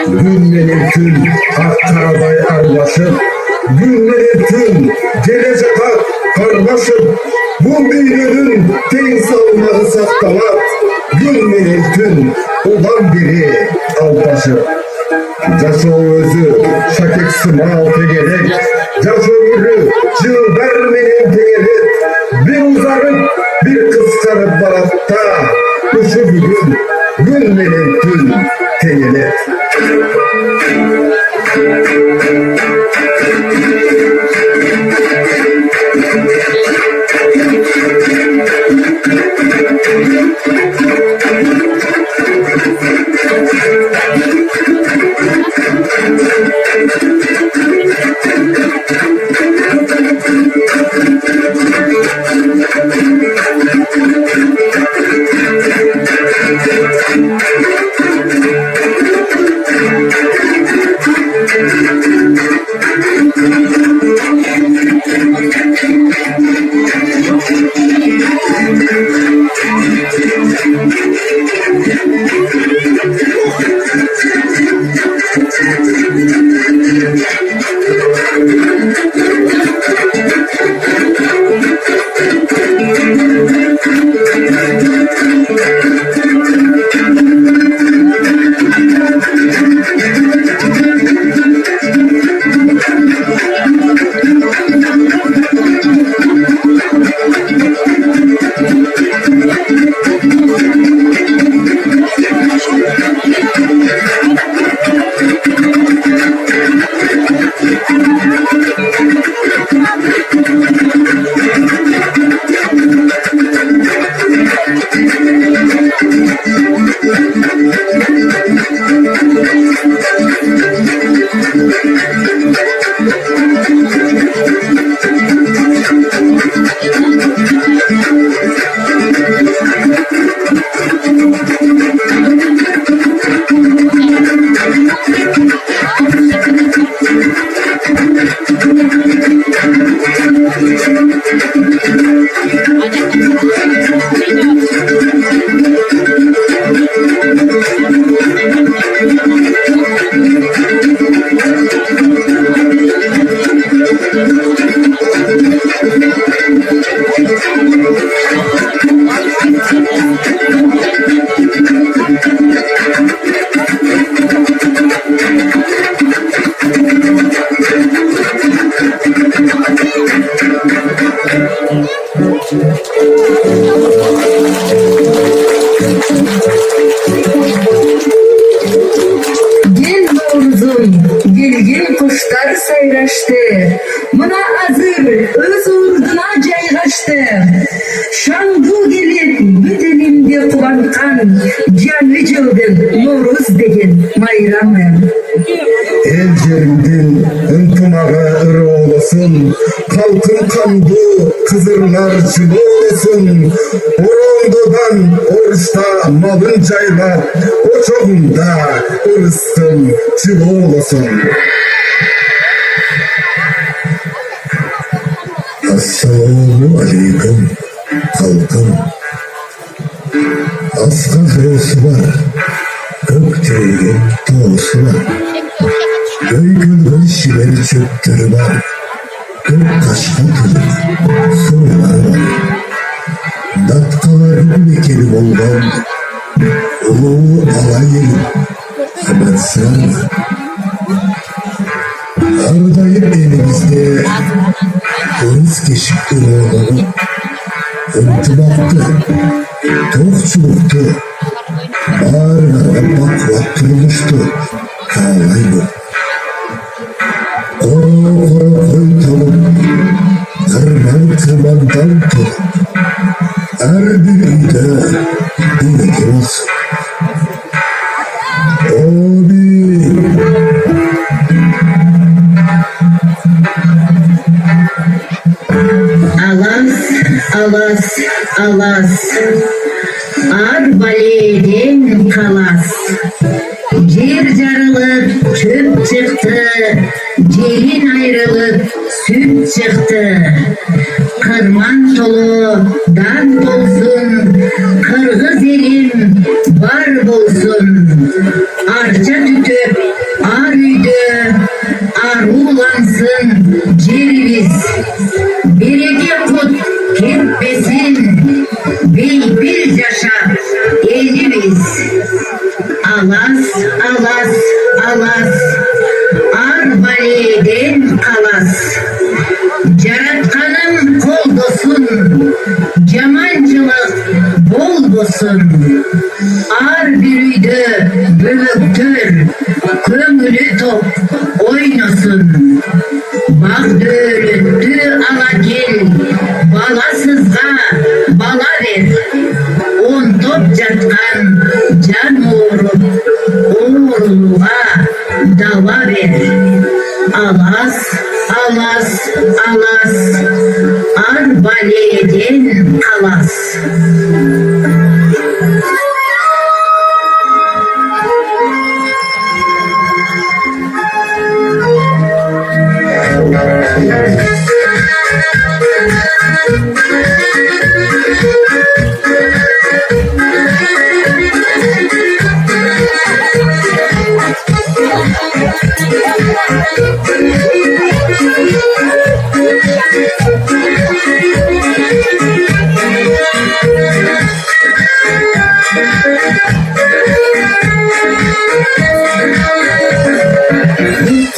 Günleri tüm ak karabay arlaşıp, günleri tüm gelecek hak karmaşıp, bu büyünün tek savunması saktamak, günleri tüm olan biri aldaşıp. Caşo özü şakek sınav tegerek, caşo yürü çığ vermenin tegerek, bir uzarıp bir kıskarıp baratta, ışı bugün günlerin tüm tegerek. Gel Novruzum, gel kuşlar sayraştı. Mına azır öz urduna caygaştı. Şangu gelip bedenimde kubankan, canlı cılgın Novruz degen mayramı. El yerimden ıntımağa ırı olasın, kalkın kandı kızırlar çılı olasın. Orondodan oruçta malın çayla, o çoğunda ırıstın çılı olasın. Assalamu aleyküm halkım. Asgар doğusu var, gökçeğin doğusu var. Göygülgün şileri çöptürü var, gök taşka kırık sorular var. Datkaları bekeli olgan, ulu alayım, hemen sığarlar. Ardayım elimizde, deniz keşikli oğlanı, ıntımaktı, tokçuluktu, bağırlara bak vaktırılmıştı, kağlaydı. Koro koy tavuk, tırmandan tavuk, her birinde bir olsun. Abi. Alas, arbaleden kalas. Cer jarılıp çöp çıktı, gelin ayrılıp süt çıktı. Kırman tolu dan dolsun, olsun. Ar bürüydü büyüktür, kömülü top oynasın. Bak dörüttü ala gel, balasızga bala ver. On top jatkan can uğrup, uğurluğa dava ver. Alas, alas, alas, arbaleden kalas.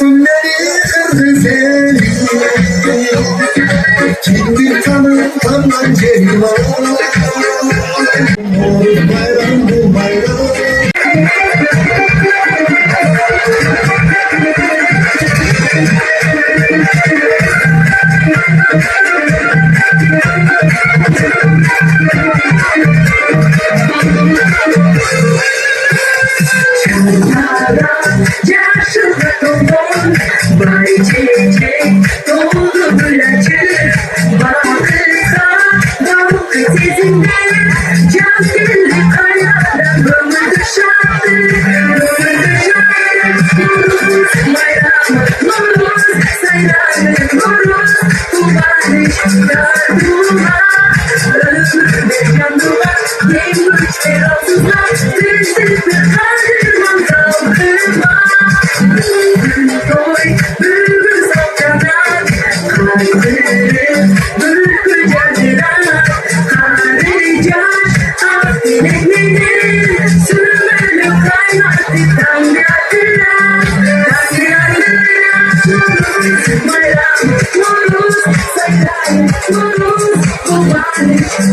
Günleri kırdı seni. Kimdir tanıp tanınan celva. Bayram bu bayram.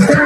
Bayram,